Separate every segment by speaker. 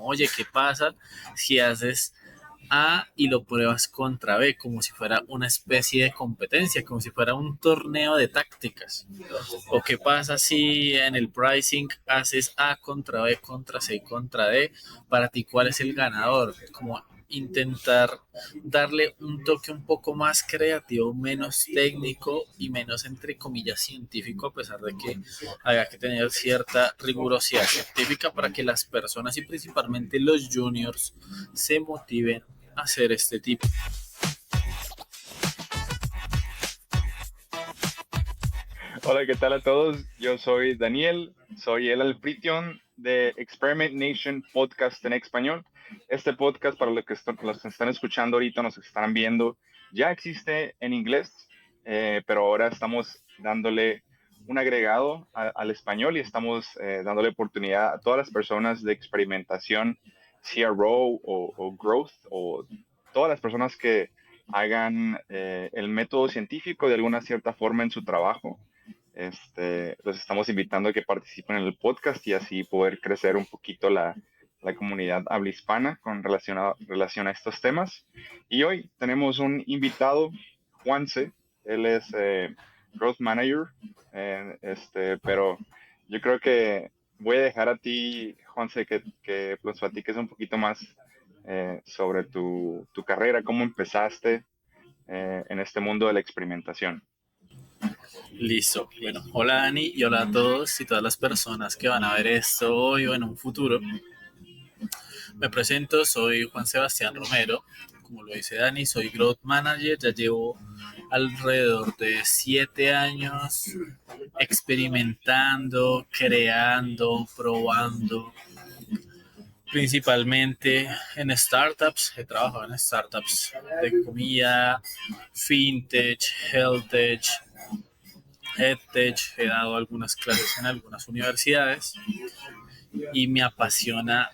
Speaker 1: como, oye, ¿qué pasa si haces A y lo pruebas contra B, como si fuera una especie de competencia, como si fuera un torneo de tácticas? ¿O qué pasa si en el pricing haces A contra B, contra C, contra D? Para ti, ¿cuál es el ganador? Como intentar darle un toque un poco más creativo, menos técnico y menos, entre comillas, científico, a pesar de que haya que tener cierta rigurosidad científica para que las personas y principalmente los juniors se motiven a hacer este tipo.
Speaker 2: Hola, ¿qué tal a todos? Yo soy Daniel, soy el anfitrión de Experiment Nation Podcast en español. Este podcast, para los que están escuchando ahorita, nos están viendo, ya existe en inglés, pero ahora estamos dándole un agregado al español y estamos dándole oportunidad a todas las personas de experimentación, CRO o Growth, o todas las personas que hagan el método científico de alguna cierta forma en su trabajo. Los estamos invitando a que participen en el podcast y así poder crecer un poquito la comunidad habla hispana relación a estos temas. Y hoy tenemos un invitado, Juanse. Él es Growth Manager, pero yo creo que voy a dejar a ti, Juanse, que nos platiques un poquito más sobre tu carrera, cómo empezaste en este mundo de la experimentación.
Speaker 1: Listo. Bueno, hola Dani y hola a todos y todas las personas que van a ver esto hoy o en un futuro. Me presento, soy Juan Sebastián Romero. Como lo dice Dani, soy Growth Manager. Ya llevo alrededor de 7 años experimentando, creando, probando, principalmente en startups. He trabajado en startups de comida, fintech, healthtech, EdTech. He dado algunas clases en algunas universidades y me apasiona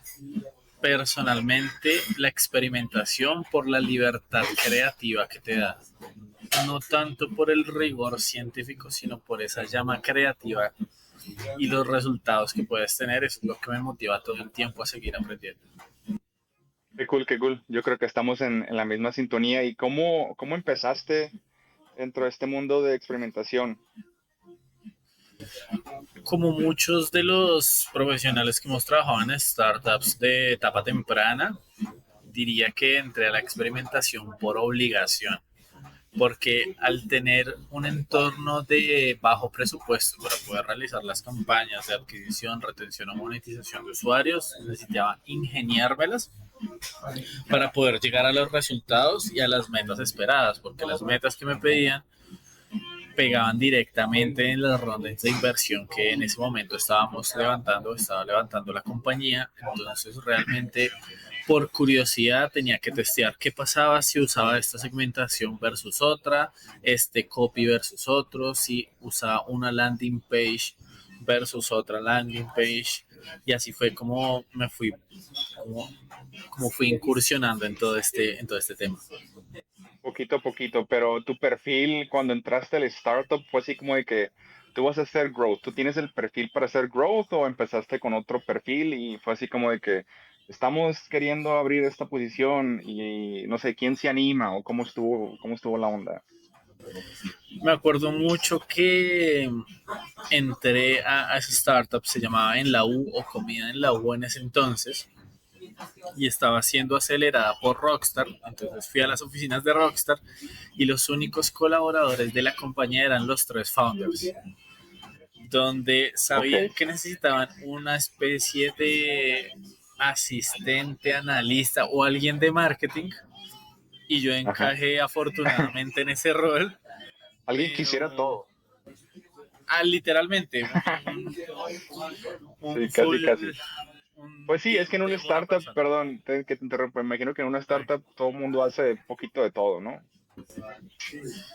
Speaker 1: personalmente la experimentación por la libertad creativa que te da. No tanto por el rigor científico, sino por esa llama creativa y los resultados que puedes tener. Es lo que me motiva todo el tiempo a seguir aprendiendo.
Speaker 2: Qué cool, qué cool. Yo creo que estamos en la misma sintonía. ¿Y cómo empezaste dentro de este mundo de experimentación?
Speaker 1: Como muchos de los profesionales que hemos trabajado en startups de etapa temprana, diría que entré a la experimentación por obligación, porque al tener un entorno de bajo presupuesto para poder realizar las campañas de adquisición, retención o monetización de usuarios, necesitaba ingeniármelas para poder llegar a los resultados y a las metas esperadas, porque las metas que me pedían pegaban directamente en las rondas de inversión que en ese momento estaba levantando la compañía. Entonces realmente por curiosidad tenía que testear qué pasaba si usaba esta segmentación versus otra, este copy versus otro, si usaba una landing page versus otra landing page. Y así fue como me fui, como, como fui incursionando en todo este tema.
Speaker 2: Poquito a poquito, pero tu perfil cuando entraste al startup fue así como de que tú vas a hacer growth. ¿Tú tienes el perfil para hacer growth o empezaste con otro perfil y fue así como de que estamos queriendo abrir esta posición y no sé quién se anima o cómo estuvo la onda?
Speaker 1: Me acuerdo mucho que entré a esa startup, se llamaba En la U o Comida en la U en ese entonces, y estaba siendo acelerada por Rockstar. Entonces fui a las oficinas de Rockstar y los únicos colaboradores de la compañía eran los tres founders, donde
Speaker 2: Ok.
Speaker 1: sabían que necesitaban una especie de asistente, analista o alguien de marketing, y yo
Speaker 2: Ajá.
Speaker 1: encajé afortunadamente en ese rol,
Speaker 2: Alguien quisiera
Speaker 1: pero
Speaker 2: todo.
Speaker 1: literalmente un
Speaker 2: Sí, casi,
Speaker 1: full,
Speaker 2: casi. Pues sí, es que en una
Speaker 1: tengo una
Speaker 2: startup,
Speaker 1: persona.
Speaker 2: perdón, que te interrumpa, me imagino que en una startup todo el mundo hace poquito de todo, ¿no?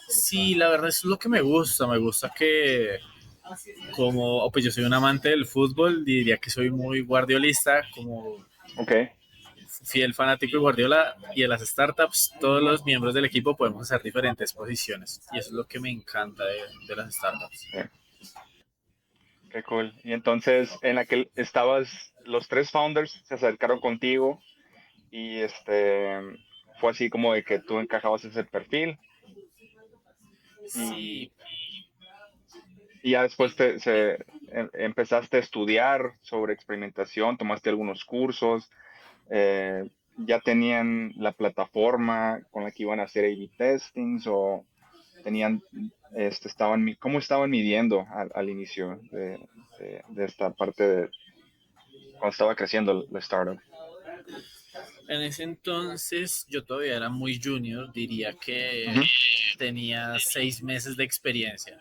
Speaker 1: Sí, la verdad es lo que me gusta que como pues yo soy un amante del fútbol, diría que soy muy guardiolista, como
Speaker 2: Ok.
Speaker 1: fiel fanático de Guardiola, y en las startups todos los miembros del equipo podemos hacer diferentes posiciones y eso es lo que me encanta de las startups.
Speaker 2: Ok, Qué cool. Y entonces, en aquel estabas, los tres founders se acercaron contigo y fue así como de que tú encajabas ese perfil y,
Speaker 1: Sí,
Speaker 2: y ya después empezaste a estudiar sobre experimentación, tomaste algunos cursos, ya tenían la plataforma con la que iban a hacer A/B testings o tenían, ¿cómo estaban midiendo al inicio de esta parte de cuando estaba creciendo la startup?
Speaker 1: en ese entonces yo todavía era muy junior, diría que
Speaker 2: Ujú.
Speaker 1: tenía 6 meses de experiencia.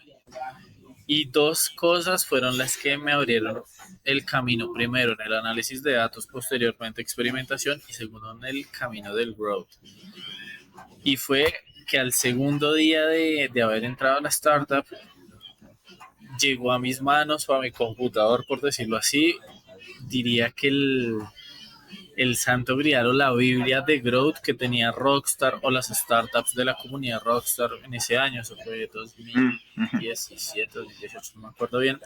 Speaker 1: Y dos cosas fueron las que me abrieron el camino, primero en el análisis de datos, posteriormente experimentación y segundo en el camino del growth. Y fue que al segundo día de haber entrado a la startup, llegó a mis manos o a mi computador, por decirlo así, diría que el santo grial o la biblia de growth que tenía Rockstar o las startups de la comunidad Rockstar en ese año, eso fue
Speaker 2: Mm, ujú.
Speaker 1: 2017, 2018, no me acuerdo bien,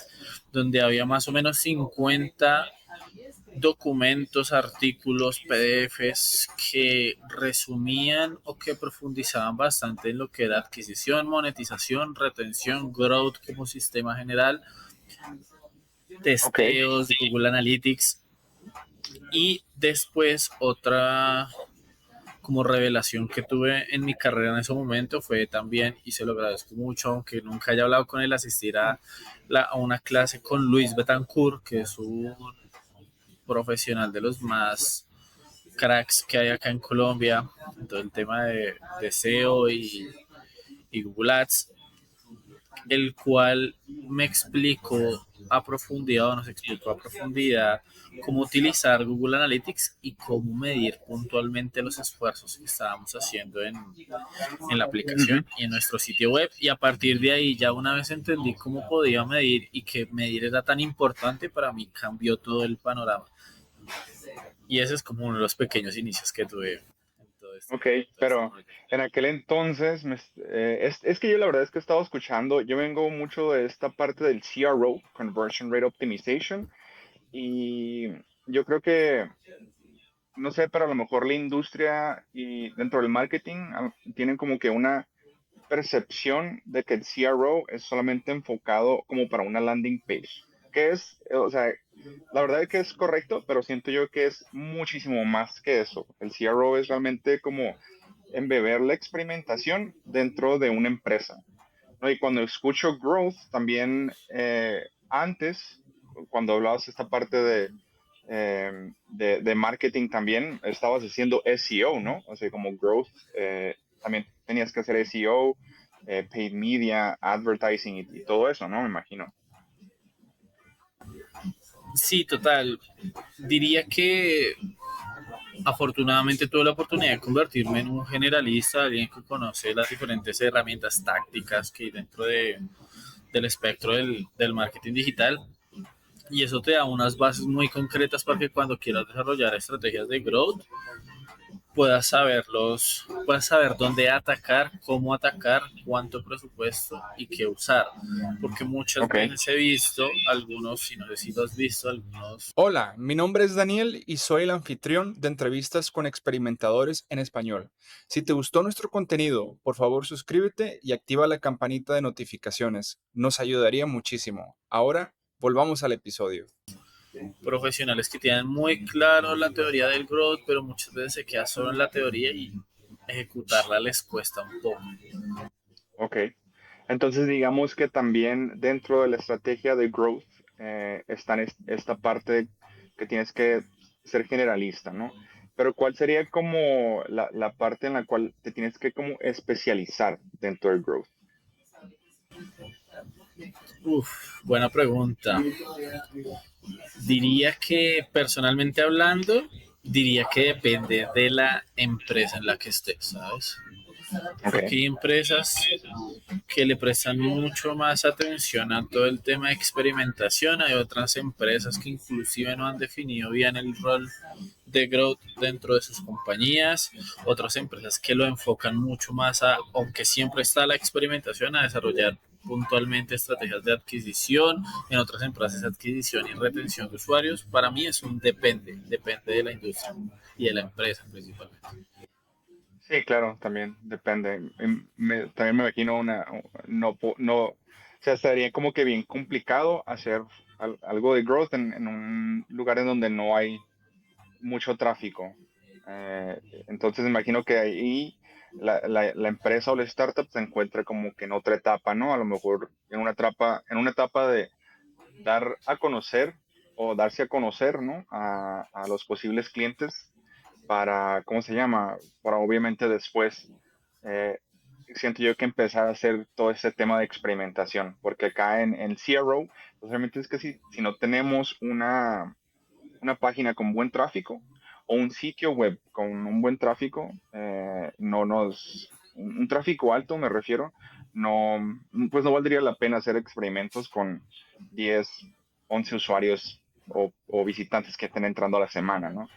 Speaker 1: donde había más o menos 50 documentos, artículos, PDFs que resumían o que profundizaban bastante en lo que era adquisición, monetización, retención, growth como sistema general,
Speaker 2: Ok.
Speaker 1: testeos de Google Analytics y después otra como revelación que tuve en mi carrera en ese momento fue también, y se lo agradezco mucho, aunque nunca haya hablado con él, asistir a una clase con Luis Betancourt, que es un profesional de los más cracks que hay acá en Colombia, en todo el tema de SEO y Google Ads, el cual me explicó a profundidad, o nos explicó a profundidad cómo utilizar Google Analytics y cómo medir puntualmente los esfuerzos que estábamos haciendo en la
Speaker 2: Ujú.
Speaker 1: aplicación y en nuestro sitio web. Y a partir de ahí, ya una vez entendí cómo podía medir y que medir era tan importante, para mí cambió todo el panorama. Y ese es como uno de los pequeños inicios que tuve en
Speaker 2: Ok,
Speaker 1: en todo este
Speaker 2: pero
Speaker 1: proyecto.
Speaker 2: en aquel entonces, es que yo la verdad es que estaba escuchando, yo vengo mucho de esta parte del CRO, Conversion Rate Optimization, y yo creo que, no sé, pero a lo mejor la industria y dentro del marketing tienen como que una percepción de que el CRO es solamente enfocado como para una landing page, que es, o sea, la verdad es que es correcto, pero siento yo que es muchísimo más que eso. El CRO es realmente como embeber la experimentación dentro de una empresa, ¿no? Y cuando escucho growth, también antes, cuando hablabas esta parte de marketing también, estabas haciendo SEO, ¿no? O sea, como growth, también tenías que hacer SEO, paid media, advertising y todo eso, ¿no? Me imagino.
Speaker 1: Sí, total. Diría que afortunadamente tuve la oportunidad de convertirme en un generalista, alguien que conoce las diferentes herramientas tácticas que hay dentro del espectro del marketing digital. Y eso te da unas bases muy concretas para que cuando quieras desarrollar estrategias de growth puedas saber dónde atacar, cómo atacar, cuánto presupuesto y qué usar. Porque muchas
Speaker 2: Ok.
Speaker 1: veces he visto algunos, y no sé si lo has visto, algunos.
Speaker 3: Hola, mi nombre es Daniel y soy el anfitrión de entrevistas con experimentadores en español. Si te gustó nuestro contenido, por favor suscríbete y activa la campanita de notificaciones. Nos ayudaría muchísimo. Ahora, volvamos al episodio.
Speaker 1: Profesionales que tienen muy claro la teoría del growth, pero muchas veces se queda solo en la teoría y ejecutarla les cuesta un poco.
Speaker 2: Ok. Entonces, digamos que también dentro de la estrategia de growth está esta parte que tienes que ser generalista, ¿no? Pero ¿cuál sería como la parte en la cual te tienes que como especializar dentro del growth?
Speaker 1: Uf, buena pregunta. Diría que personalmente hablando, diría que depende de la empresa en la que estés, ¿sabes?
Speaker 2: Ok.
Speaker 1: Porque hay empresas que le prestan mucho más atención a todo el tema de experimentación. Hay otras empresas que inclusive no han definido bien el rol de growth dentro de sus compañías. Otras empresas que lo enfocan mucho más a, aunque siempre está la experimentación, a desarrollar puntualmente estrategias de adquisición, en otras empresas adquisición y retención de usuarios. Para mí es un depende de la industria y de la empresa principalmente.
Speaker 2: Sí, claro, también depende. También me imagino o sea, estaría como que bien complicado hacer algo de growth en un lugar en donde no hay mucho tráfico. Eh, entonces me imagino que ahí la empresa o la startup se encuentra como que en otra etapa, ¿no? A lo mejor en una etapa de dar a conocer o darse a conocer, ¿no? A los posibles clientes para, ¿cómo se llama? Para obviamente después, eh, siento yo que empezar a hacer todo ese tema de experimentación, porque acá en CRO, pues realmente es que si no tenemos una página con buen tráfico o un sitio web con un buen tráfico, un tráfico alto me refiero, no, pues no valdría la pena hacer experimentos con 10 11 usuarios o visitantes que estén entrando a la semana, ¿no?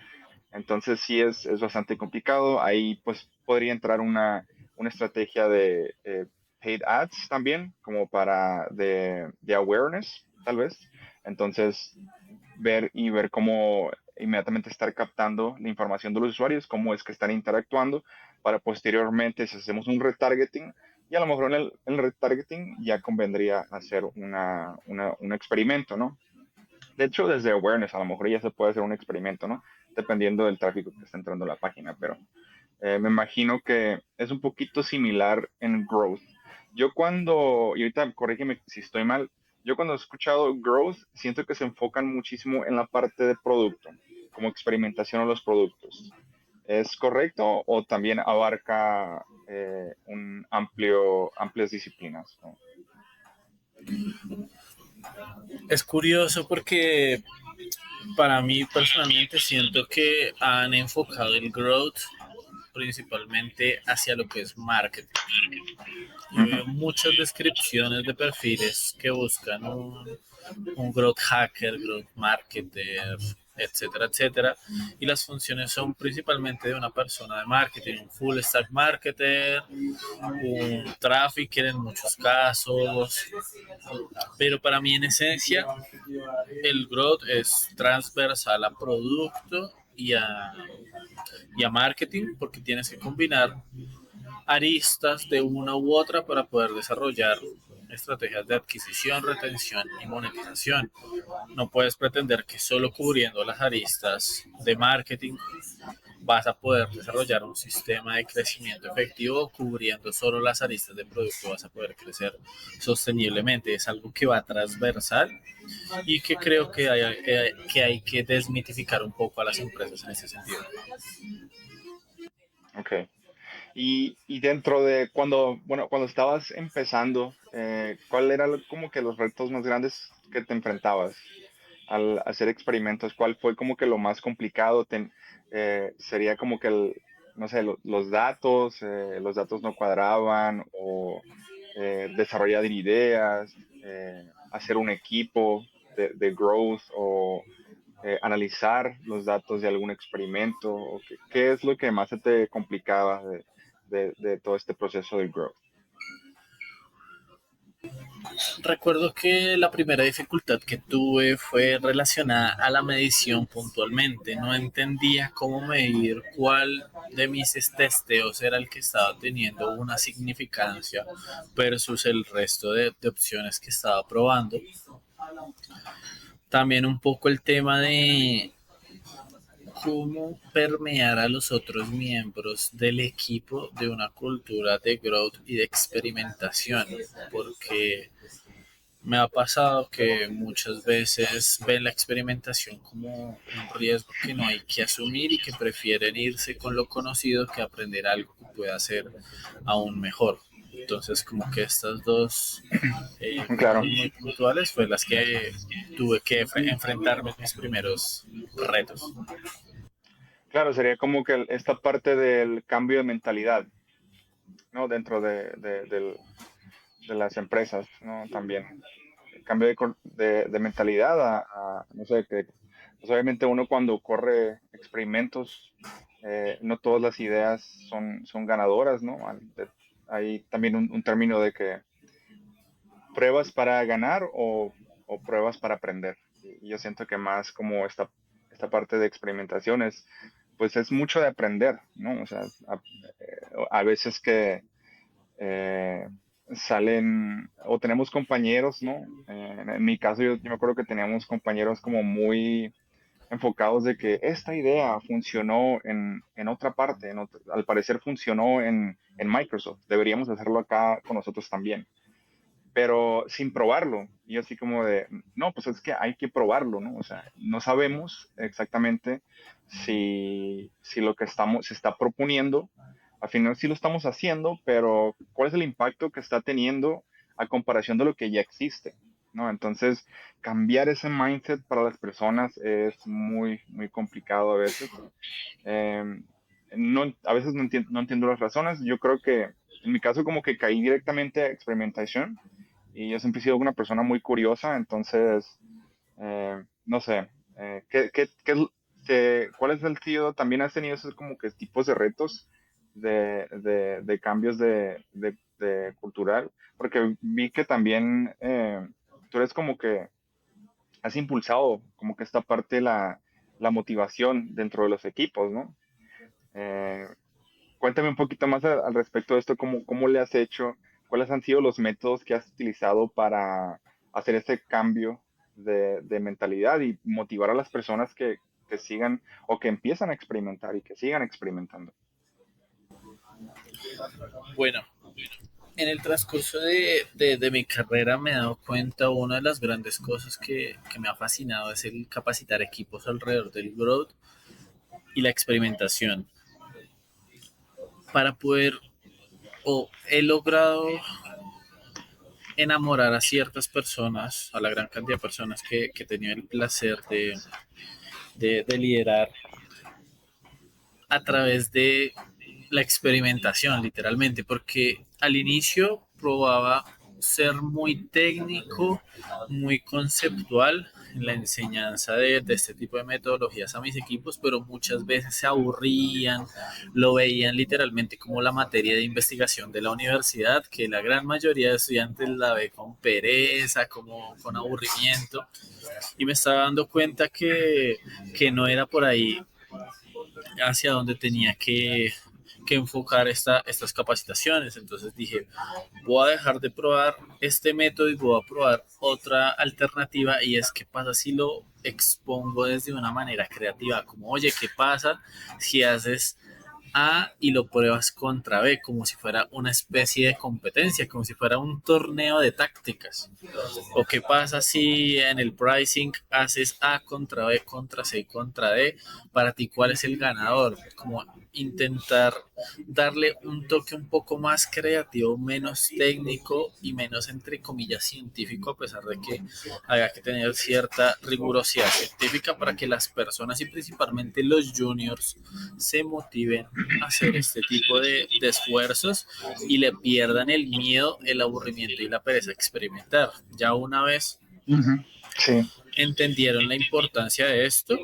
Speaker 2: Entonces sí es bastante complicado. Ahí pues podría entrar una estrategia de paid ads también, como de awareness, tal vez. Entonces ver cómo inmediatamente estar captando la información de los usuarios, cómo es que están interactuando, para posteriormente, si hacemos un retargeting, y a lo mejor en el retargeting ya convendría hacer un experimento, ¿no? De hecho, desde awareness a lo mejor ya se puede hacer un experimento, ¿no? Dependiendo del tráfico que está entrando a la página, pero me imagino que es un poquito similar en growth. Y ahorita corrígeme si estoy mal, yo cuando he escuchado growth, siento que se enfocan muchísimo en la parte de producto, como experimentación de los productos. ¿Es correcto o también abarca amplias disciplinas, ¿no?
Speaker 1: Es curioso porque para mí personalmente siento que han enfocado el growth principalmente hacia lo que es marketing. Yo
Speaker 2: Ujú.
Speaker 1: veo muchas descripciones de perfiles que buscan un growth hacker, growth marketer, etcétera, etcétera. Y las funciones son principalmente de una persona de marketing, un full stack marketer, un trafficker en muchos casos. Pero para mí en esencia el growth es transversal a producto y a marketing porque tienes que combinar aristas de una u otra para poder desarrollar estrategias de adquisición, retención y monetización. No puedes pretender que solo cubriendo las aristas de marketing vas a poder desarrollar un sistema de crecimiento efectivo. Cubriendo solo las aristas de producto vas a poder crecer sosteniblemente. Es algo que va transversal y que creo que hay que desmitificar un poco a las empresas en ese sentido.
Speaker 2: Ok. Y dentro de cuando estabas empezando, ¿cuál era como que los retos más grandes que te enfrentabas al hacer experimentos? ¿Cuál fue como que lo más complicado? Sería como que no sé, los datos no cuadraban o desarrollar ideas, hacer un equipo de growth o analizar los datos de algún experimento? ¿O qué es lo que más se te complicaba de todo este proceso de growth?
Speaker 1: Recuerdo que la primera dificultad que tuve fue relacionada a la medición puntualmente. No entendía cómo medir cuál de mis testeos era el que estaba teniendo una significancia versus el resto de opciones que estaba probando. También un poco el tema de cómo permear a los otros miembros del equipo de una cultura de growth y de experimentación, porque me ha pasado que muchas veces ven la experimentación como un riesgo que no hay que asumir y que prefieren irse con lo conocido que aprender algo que pueda ser aún mejor. Entonces, como que estas dos cosas
Speaker 2: Claro,
Speaker 1: muy puntuales fue las que tuve que enfrentarme en mis primeros retos.
Speaker 2: claro, sería como que esta parte del cambio de mentalidad, ¿no? Dentro de las empresas, ¿no? También el cambio de mentalidad no sé, que pues obviamente uno cuando corre experimentos, no todas las ideas son ganadoras, ¿no? Hay también un término de que pruebas para ganar o pruebas para aprender. Y yo siento que más como esta parte de experimentaciones, pues es mucho de aprender, ¿no? O sea, a veces que eh, salen o tenemos compañeros, ¿no? En mi caso yo me acuerdo que teníamos compañeros como muy enfocados de que esta idea funcionó en otra parte, al parecer funcionó en Microsoft, deberíamos hacerlo acá con nosotros también, pero sin probarlo. Y así como de, no, pues es que hay que probarlo, ¿no? O sea, no sabemos exactamente si lo que se está proponiendo, al final sí lo estamos haciendo, pero ¿cuál es el impacto que está teniendo a comparación de lo que ya existe? ¿No? Entonces, cambiar ese mindset para las personas es muy, muy complicado a veces. Eh, no, a veces no entiendo las razones. Yo creo que en mi caso como que caí directamente a experimentación y yo siempre he sido una persona muy curiosa, entonces, no sé, ¿cuál es el tío? ¿También has tenido esos como que tipos de retos de cambios de cultural? Porque vi que también tú eres como que has impulsado como que esta parte la motivación dentro de los equipos, ¿no? Eh, Cuéntame un poquito más al respecto de esto, cómo le has hecho, cuáles han sido los métodos que has utilizado para hacer ese cambio de mentalidad y motivar a las personas que sigan o que empiezan a experimentar y que sigan experimentando.
Speaker 1: Bueno, en el transcurso de mi carrera me he dado cuenta, una de las grandes cosas que me ha fascinado es el capacitar equipos alrededor del growth y la experimentación para poder, o he logrado enamorar a ciertas personas, a la gran cantidad de personas que he tenido el placer de liderar a través de la experimentación, literalmente, porque al inicio probaba ser muy técnico, muy conceptual en la enseñanza de este tipo de metodologías a mis equipos, pero muchas veces se aburrían, lo veían literalmente como la materia de investigación de la universidad, que la gran mayoría de estudiantes la ve con pereza, como con aburrimiento, y me estaba dando cuenta que no era por ahí hacia donde tenía que enfocar estas capacitaciones. Entonces dije, voy a dejar de probar este método y voy a probar otra alternativa, y es qué pasa si lo expongo desde una manera creativa, como oye, ¿qué pasa si haces A y lo pruebas contra B, como si fuera una especie de competencia, como si fuera un torneo de tácticas? ¿O qué pasa si en el pricing haces A contra B, contra C, contra D? Para ti, ¿cuál es el ganador? Como intentar darle un toque un poco más creativo, menos técnico y menos, entre comillas, científico, a pesar de que haya que tener cierta rigurosidad científica para que las personas y principalmente los juniors se motiven a hacer este tipo de esfuerzos y le pierdan el miedo, el aburrimiento y la pereza a experimentar. Ya una vez
Speaker 2: Ujú. Sí.
Speaker 1: entendieron la importancia de esto,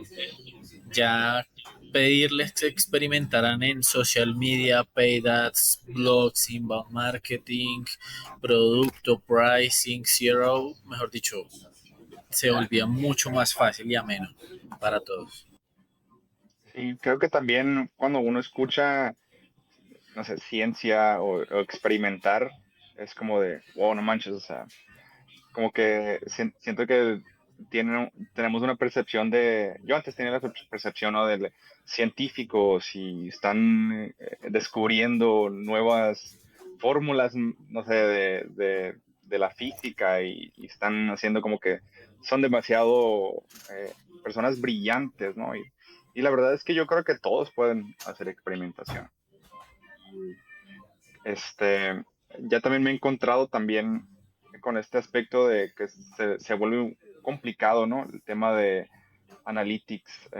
Speaker 1: ya pedirles que experimentaran en social media, paid ads, blogs, inbound marketing, producto, pricing, zero, mejor dicho, se volvía mucho más fácil y ameno para todos.
Speaker 2: Sí, creo que también cuando uno escucha, no sé, ciencia o experimentar, es como de, wow, no manches, o sea, como que siento que tenemos una percepción yo antes tenía la percepción, ¿no? De científicos y están descubriendo nuevas fórmulas, no sé, de la física y están haciendo como que son demasiado personas brillantes, ¿no? Y la verdad es que yo creo que todos pueden hacer experimentación. Este, ya también me he encontrado también con este aspecto de que se vuelve complicado, ¿no? El tema de analytics,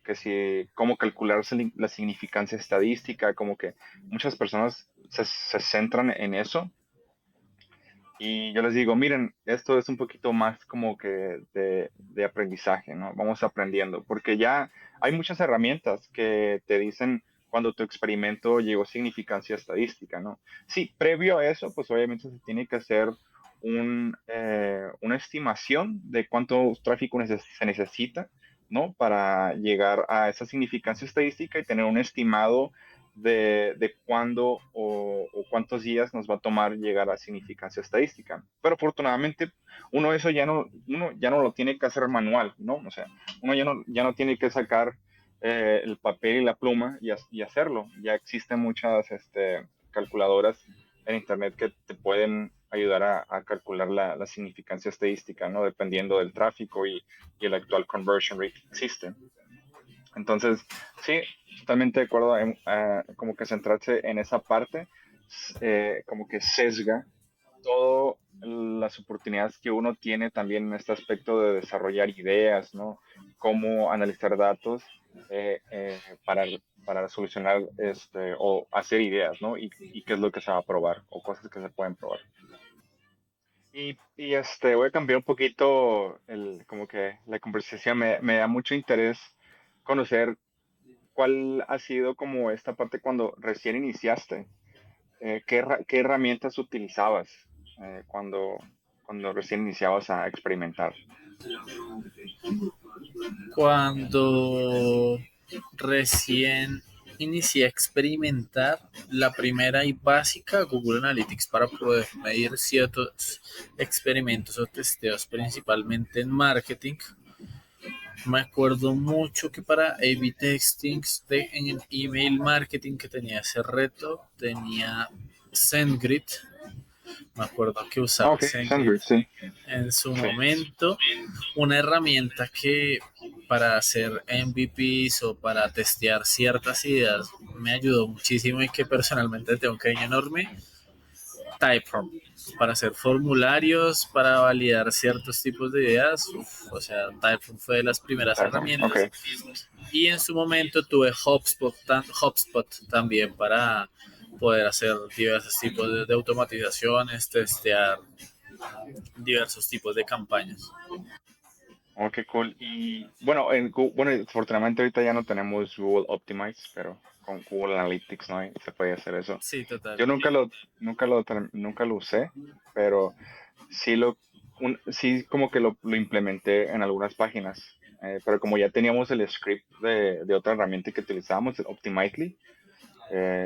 Speaker 2: que si, cómo calcular la significancia estadística, como que muchas personas se centran en eso. Y yo les digo, miren, esto es un poquito más como que de aprendizaje, ¿no? Vamos aprendiendo, porque ya hay muchas herramientas que te dicen cuando tu experimento llegó a significancia estadística, ¿no? Sí, previo a eso, pues obviamente se tiene que hacer una estimación de cuánto tráfico se necesita, ¿no? Para llegar a esa significancia estadística y tener un estimado de cuándo o cuántos días nos va a tomar llegar a significancia estadística. Pero afortunadamente uno ya no lo tiene que hacer manual, ¿no? O sea, uno ya no tiene que sacar el papel y la pluma y hacerlo. Ya existen muchas calculadoras en Internet que te pueden ayudar a calcular la significancia estadística, ¿no? Dependiendo del tráfico y el actual conversion rate que existe. Entonces, sí, totalmente de acuerdo, como que centrarse en esa parte, como que sesga todas las oportunidades que uno tiene también en este aspecto de desarrollar ideas, ¿no? Cómo analizar datos para, para solucionar o hacer ideas, ¿no? Y qué es lo que se va a probar o cosas que se pueden probar. Voy a cambiar un poquito como que la conversación. Me da mucho interés conocer cuál ha sido como esta parte cuando recién iniciaste. ¿Qué herramientas utilizabas cuando recién iniciabas a experimentar?
Speaker 1: Cuando recién inicié a experimentar, la primera y básica, Google Analytics, para poder medir ciertos experimentos o testeos, principalmente en marketing. Me acuerdo mucho que para A/B testing en el email marketing que tenía ese reto, tenía SendGrid. Me acuerdo que
Speaker 2: Ah,
Speaker 1: usaba
Speaker 2: ok,
Speaker 1: SendGrid
Speaker 2: SendGrid, sí,
Speaker 1: en su
Speaker 2: sí.
Speaker 1: momento, una herramienta que para hacer MVPs o para testear ciertas ideas me ayudó muchísimo y que personalmente tengo un cariño enorme. Typeform, para hacer formularios, para validar ciertos tipos de ideas. O sea, Typeform fue de las primeras
Speaker 2: Ok,
Speaker 1: herramientas. Y en su momento tuve HubSpot también para poder hacer diversos tipos de automatizaciones, testear diversos tipos de campañas.
Speaker 2: oh, qué cool. Y bueno, bueno, afortunadamente ahorita ya no tenemos Google Optimize, pero con Google Analytics, ¿no? Se puede hacer eso.
Speaker 1: Sí, total.
Speaker 2: Yo nunca lo usé, pero sí sí como que lo implementé en algunas páginas. Pero como ya teníamos el script de otra herramienta que utilizábamos, el Optimizely,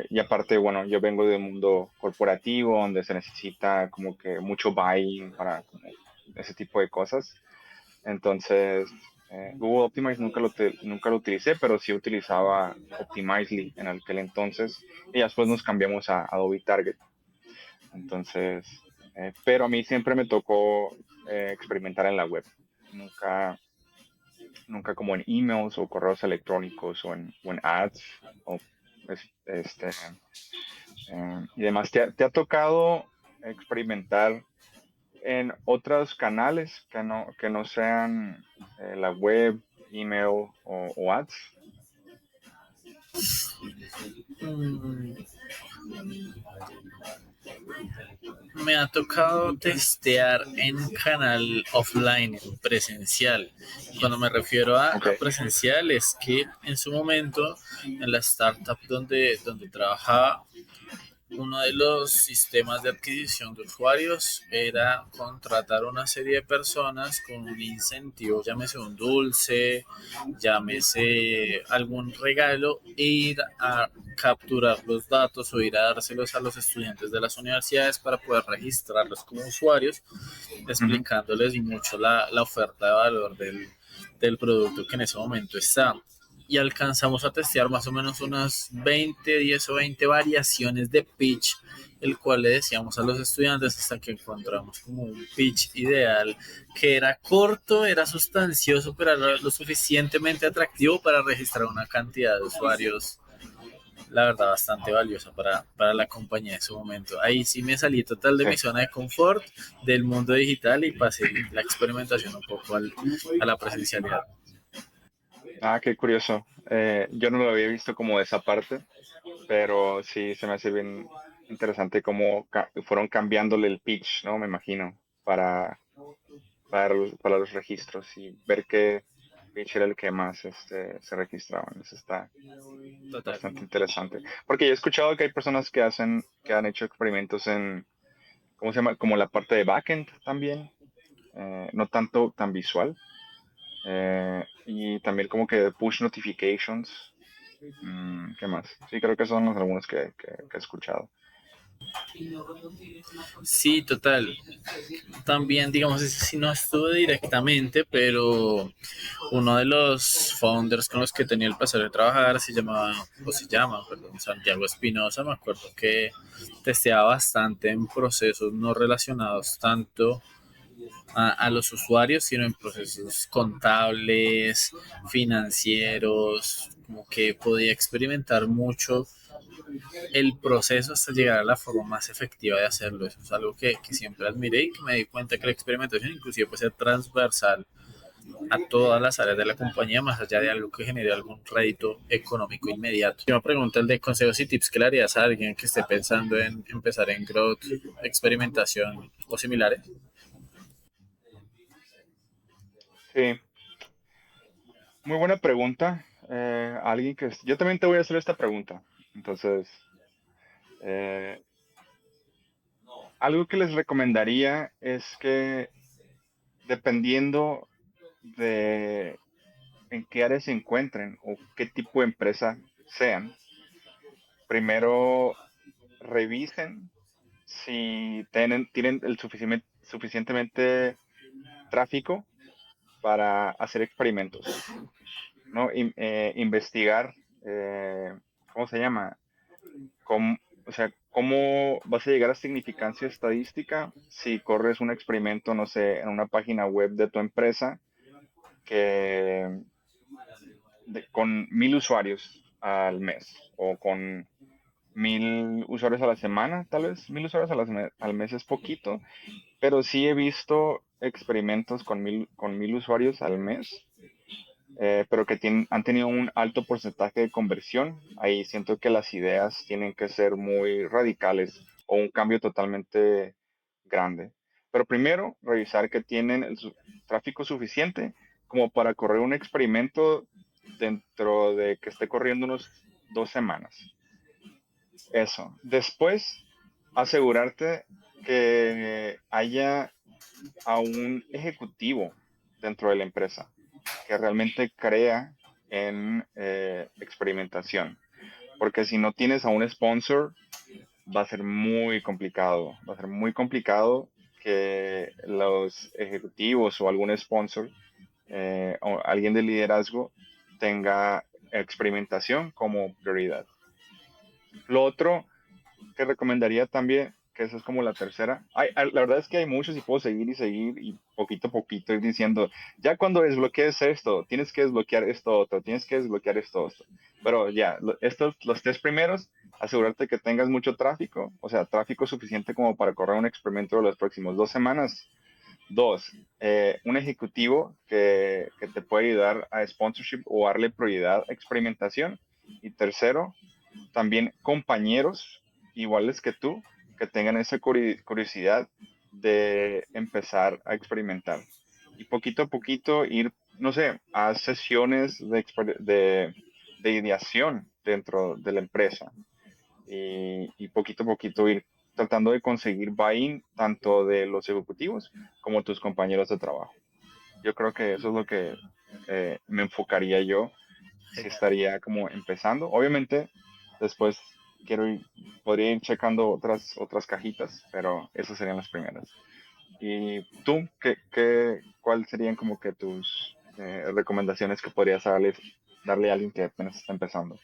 Speaker 2: y aparte, bueno, yo vengo de un mundo corporativo donde se necesita como que mucho buy-in para como ese tipo de cosas. Entonces, Google Optimize nunca lo utilicé, pero sí utilizaba Optimizely en aquel entonces. Y después nos cambiamos a Adobe Target. Entonces, pero a mí siempre me tocó experimentar en la web. Nunca, nunca como en emails o correos electrónicos o en ads o es- este, y demás. ¿Te ha tocado experimentar en otros canales que no sean la web, email o ads?
Speaker 1: Mm, Me ha tocado testear en canal offline, en presencial. Cuando me refiero
Speaker 2: Ok,
Speaker 1: a presencial es que en su momento en la startup donde trabajaba, uno de los sistemas de adquisición de usuarios era contratar una serie de personas con un incentivo, llámese un dulce, llámese algún regalo, e ir a capturar los datos o ir a dárselos a los estudiantes de las universidades para poder registrarlos como usuarios,
Speaker 2: ujú,
Speaker 1: explicándoles mucho la oferta de valor del producto que en ese momento está. Y alcanzamos a testear más o menos unas 20, 10 o 20 variaciones de pitch, el cual le decíamos a los estudiantes hasta que encontramos como un pitch ideal que era corto, era sustancioso, pero era lo suficientemente atractivo para registrar una cantidad de usuarios, la verdad, bastante valiosa para la compañía en su momento. Ahí sí me salí total de
Speaker 2: sí.
Speaker 1: mi zona de confort del mundo digital y pasé la experimentación un poco a la presencialidad.
Speaker 2: Ah, qué curioso. Yo no lo había visto como de esa parte, pero sí se me hace bien interesante cómo fueron cambiándole el pitch, ¿no? Me imagino, para los registros y ver qué pitch era el que más se registraban. Eso está
Speaker 1: Total.
Speaker 2: bastante interesante. Porque yo he escuchado que hay personas que han hecho experimentos ¿cómo se llama? Como la parte de backend también, no tanto tan visual. Y también como que push notifications. ¿Qué más? Sí, creo que son los algunos que he escuchado.
Speaker 1: Sí, total. También, digamos, si no estuve directamente, pero uno de los founders con los que tenía el placer de trabajar se llama, perdón, Santiago Espinosa. Me acuerdo que testeaba bastante en procesos no relacionados tanto a los usuarios, sino en procesos contables, financieros, como que podía experimentar mucho el proceso hasta llegar a la forma más efectiva de hacerlo. Eso es algo que siempre admiré y que me di cuenta que la experimentación inclusive puede ser transversal a todas las áreas de la compañía, más allá de algo que genere algún rédito económico inmediato. Yo me pregunto el de consejos y tips que le harías a alguien que esté pensando en empezar en growth, experimentación o similares.
Speaker 2: Sí, muy buena pregunta. Yo también te voy a hacer esta pregunta. Entonces, eh, algo que les recomendaría es que dependiendo de en qué área se encuentren o qué tipo de empresa sean, primero revisen si tienen el suficientemente tráfico para hacer experimentos, ¿no? Investigar, ¿cómo se llama? Cómo, o sea, ¿cómo vas a llegar a significancia estadística si corres un experimento, no sé, en una página web de tu empresa que con 1,000 usuarios al mes o con 1,000 usuarios a la semana, tal vez 1,000 usuarios al mes es poquito, pero sí he visto experimentos con mil usuarios al mes, pero que han tenido un alto porcentaje de conversión. Ahí siento que las ideas tienen que ser muy radicales o un cambio totalmente grande. Pero primero, revisar que tienen el tráfico suficiente como para correr un experimento dentro de que esté corriendo unos 2 semanas. Eso. Después, asegurarte que haya a un ejecutivo dentro de la empresa que realmente crea en experimentación. Porque si no tienes a un sponsor, va a ser muy complicado. Va a ser muy complicado que los ejecutivos o algún sponsor o alguien de liderazgo tenga experimentación como prioridad. Lo otro que recomendaría también, que esa es como la tercera. La verdad es que hay muchos y puedo seguir y seguir y poquito a poquito ir diciendo, ya cuando desbloquees esto, tienes que desbloquear esto otro, tienes que desbloquear esto otro. Pero ya, los tres primeros, asegurarte que tengas mucho tráfico, o sea, tráfico suficiente como para correr un experimento de las próximas 2 semanas. Dos, un ejecutivo que te puede ayudar a sponsorship o darle prioridad a experimentación. Y tercero, también compañeros iguales que tú que tengan esa curiosidad de empezar a experimentar y poquito a poquito ir, no sé, a sesiones de ideación dentro de la empresa y poquito a poquito ir tratando de conseguir buy-in tanto de los ejecutivos como tus compañeros de trabajo. Yo creo que eso es lo que me enfocaría yo si estaría como empezando. Obviamente, después podría ir checando otras cajitas, pero esas serían las primeras. ¿Y tú, cuáles serían como que tus recomendaciones que podrías darle a alguien que apenas está empezando?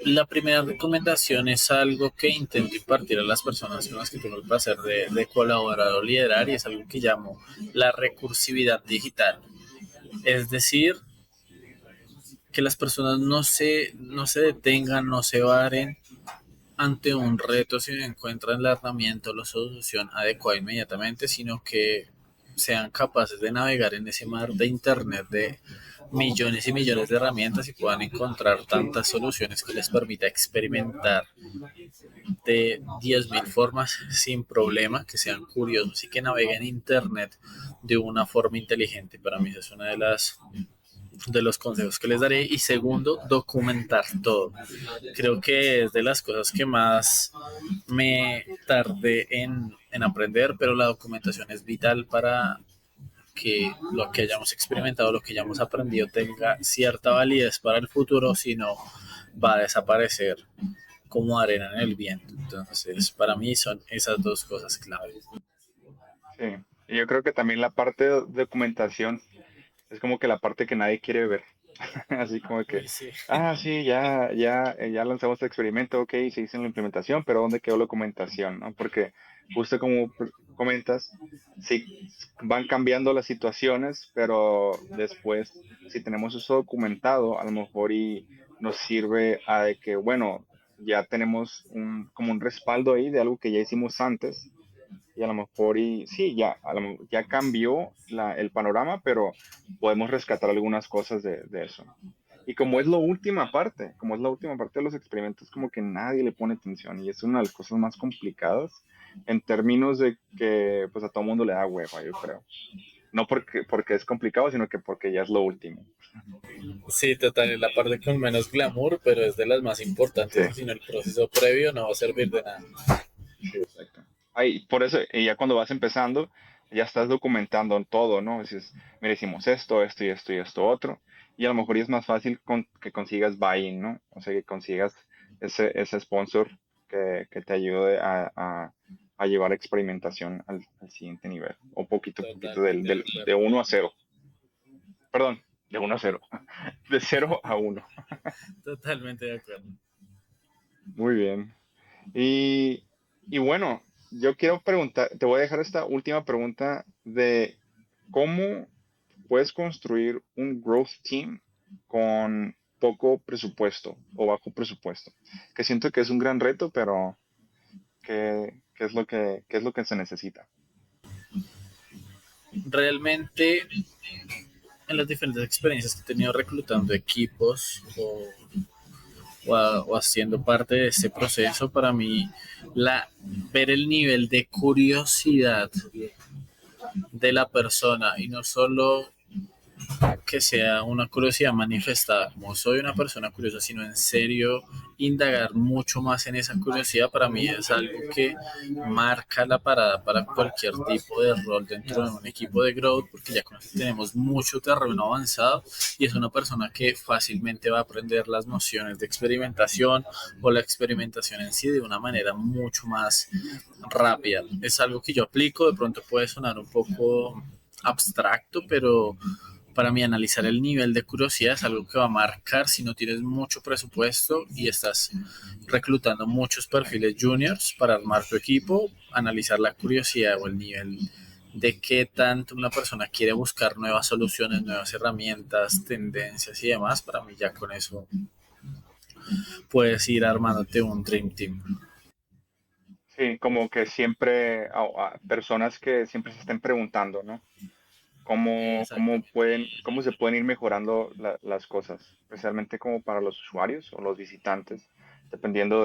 Speaker 1: La primera recomendación es algo que intento impartir a las personas con las que tengo el placer de colaborar o liderar, y es algo que llamo la recursividad digital. Es decir, que las personas no se detengan, no se varen ante un reto si encuentran la herramienta o la solución adecuada inmediatamente, sino que sean capaces de navegar en ese mar de internet de millones y millones de herramientas y puedan encontrar tantas soluciones que les permita experimentar de 10.000 formas sin problema, que sean curiosos y que naveguen internet de una forma inteligente. Para mí esa es una de las de los consejos que les daré. Y segundo, documentar todo. Creo que es de las cosas que más me tardé en aprender, pero la documentación es vital para que lo que hayamos experimentado, lo que hayamos aprendido tenga cierta validez para el futuro, si no va a desaparecer como arena en el viento. Entonces, para mí son esas dos cosas claves.
Speaker 2: Sí. Y yo creo que también la parte de documentación es como que la parte que nadie quiere ver. Así como que,
Speaker 1: Uy, sí.
Speaker 2: sí, ya lanzamos el experimento, ok, se hizo la implementación, pero ¿dónde quedó la documentación, no? Porque justo como comentas, sí, van cambiando las situaciones, pero después, si tenemos eso documentado, a lo mejor y nos sirve a de que, bueno, ya tenemos como un respaldo ahí de algo que ya hicimos antes y a lo mejor y sí, ya cambió el panorama, pero podemos rescatar algunas cosas de eso. Y como es la última parte de los experimentos, como que nadie le pone atención y es una de las cosas más complicadas en términos de que pues a todo mundo le da hueva, yo creo. No porque es complicado, sino que porque ya es lo último.
Speaker 1: Sí, total, es la parte con menos glamour, pero es de las más
Speaker 2: Sí,
Speaker 1: importantes, y si no el proceso previo no va a servir de nada.
Speaker 2: sí, exacto. Ay, por eso, y ya cuando vas empezando, ya estás documentando en todo, ¿no? Dices, mira, hicimos esto y esto y esto otro. Y a lo mejor es más fácil que consigas buy-in, ¿no? O sea, que consigas ese sponsor que te ayude a llevar experimentación al siguiente nivel. O poquito a poquito
Speaker 1: Totalmente de
Speaker 2: de
Speaker 1: acuerdo.
Speaker 2: 1 a 0. Perdón, de 1 a 0. De 0 a 1.
Speaker 1: Totalmente de acuerdo.
Speaker 2: Muy bien. Y, y bueno, yo quiero preguntar, te voy a dejar esta última pregunta de cómo puedes construir un growth team con poco presupuesto o bajo presupuesto. Que siento que es un gran reto, pero ¿qué es lo que se necesita?
Speaker 1: Realmente, en las diferentes experiencias que he tenido reclutando equipos o haciendo parte de este proceso, para mí, ver el nivel de curiosidad de la persona y no solo que sea una curiosidad manifestada, como soy una persona curiosa, sino en serio indagar mucho más en esa curiosidad, para mí es algo que marca la parada para cualquier tipo de rol dentro de un equipo de growth, porque ya con eso tenemos mucho terreno avanzado y es una persona que fácilmente va a aprender las nociones de experimentación o la experimentación en sí de una manera mucho más rápida. Es algo que yo aplico, de pronto puede sonar un poco abstracto, pero para mí analizar el nivel de curiosidad es algo que va a marcar si no tienes mucho presupuesto y estás reclutando muchos perfiles juniors para armar tu equipo, analizar la curiosidad o el nivel de qué tanto una persona quiere buscar nuevas soluciones, nuevas herramientas, tendencias y demás. Para mí ya con eso puedes ir armándote un Dream Team.
Speaker 2: Sí, como que siempre, a personas que siempre se estén preguntando, ¿no?
Speaker 1: Exactamente.
Speaker 2: Cómo se pueden ir mejorando las cosas, especialmente como para los usuarios o los visitantes, dependiendo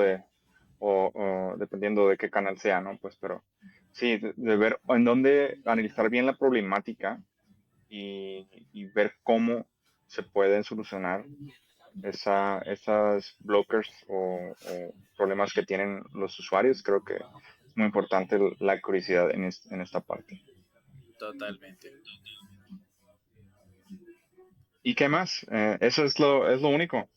Speaker 2: dependiendo de qué canal sea, ¿no? Pues, pero sí, de ver en dónde analizar bien la problemática y ver cómo se pueden solucionar esas blockers o problemas que tienen los usuarios. Creo que es muy importante la curiosidad en esta parte.
Speaker 1: Totalmente.
Speaker 2: ¿Y qué más? Eso es lo único.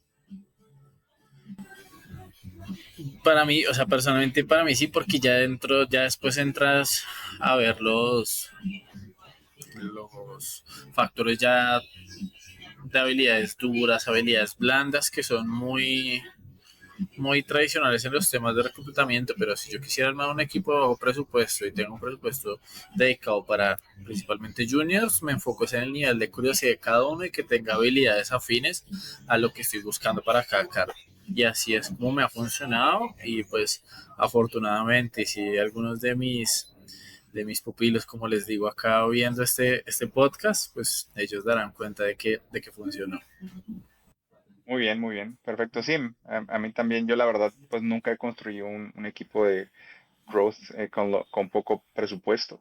Speaker 1: Para mí, o sea, personalmente para mí sí, porque ya dentro, ya después entras a ver los factores ya de habilidades duras, habilidades blandas, que son muy tradicionales en los temas de reclutamiento, pero si yo quisiera armar un equipo bajo presupuesto y tengo un presupuesto dedicado para principalmente juniors, me enfoco en el nivel de curiosidad de cada uno y que tenga habilidades afines a lo que estoy buscando para cada cargo. Y así es como me ha funcionado y pues afortunadamente si algunos de mis pupilos, como les digo acá viendo este podcast, pues ellos darán cuenta de que funcionó.
Speaker 2: Muy bien, perfecto. Sí, a mí también, yo la verdad, pues nunca he construido un equipo de growth con poco presupuesto.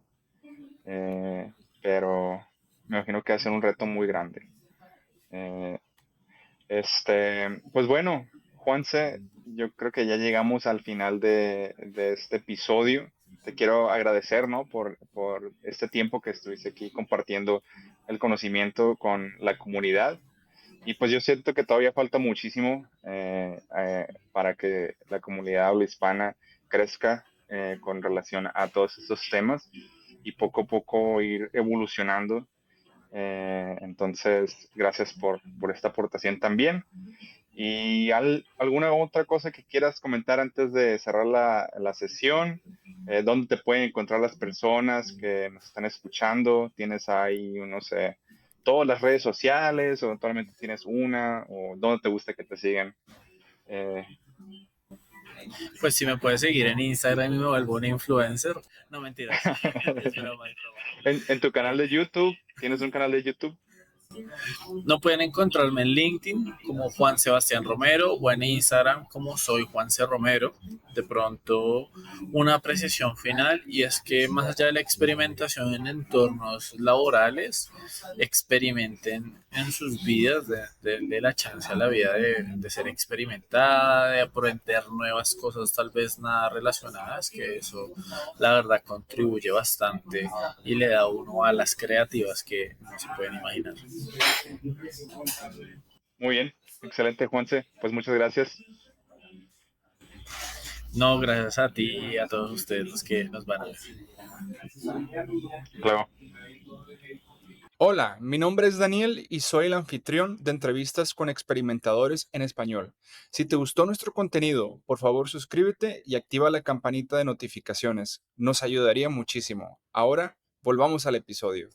Speaker 2: Eh, pero me imagino que va a ser un reto muy grande. Eh, pues bueno, Juanse, yo creo que ya llegamos al final de este episodio. Te quiero agradecer, ¿no? Por este tiempo que estuviste aquí compartiendo el conocimiento con la comunidad. Y pues yo siento que todavía falta muchísimo para que la comunidad habla hispana crezca con relación a todos estos temas y poco a poco ir evolucionando. Entonces, gracias por esta aportación también. ¿Y alguna otra cosa que quieras comentar antes de cerrar la sesión? ¿Dónde te pueden encontrar las personas que nos están escuchando? ¿Tienes ahí, no sé, todas las redes sociales o eventualmente tienes una? ¿O dónde te gusta que te sigan? Eh,
Speaker 1: Pues si me puedes seguir en Instagram y me vuelvo un influencer. No, mentiras. Es broma, es broma.
Speaker 2: en tu canal de YouTube, ¿tienes un canal de YouTube?
Speaker 1: No pueden encontrarme en LinkedIn como Juan Sebastián Romero o en Instagram como soy Juan C. Romero. De pronto, una apreciación final y es que más allá de la experimentación en entornos laborales, experimenten en sus vidas, de la chance a la vida de ser experimentada, de aprender nuevas cosas, tal vez nada relacionadas, que eso la verdad contribuye bastante y le da a uno a las creativas que no se pueden imaginar.
Speaker 2: Muy bien, excelente, Juanse. Pues muchas gracias.
Speaker 1: No, gracias a ti y a todos ustedes los que nos van a ver.
Speaker 2: Claro.
Speaker 3: Hola, mi nombre es Daniel y soy el anfitrión de entrevistas con experimentadores en español. Si te gustó nuestro contenido, por favor suscríbete y activa la campanita de notificaciones. Nos ayudaría muchísimo. Ahora, volvamos al episodio.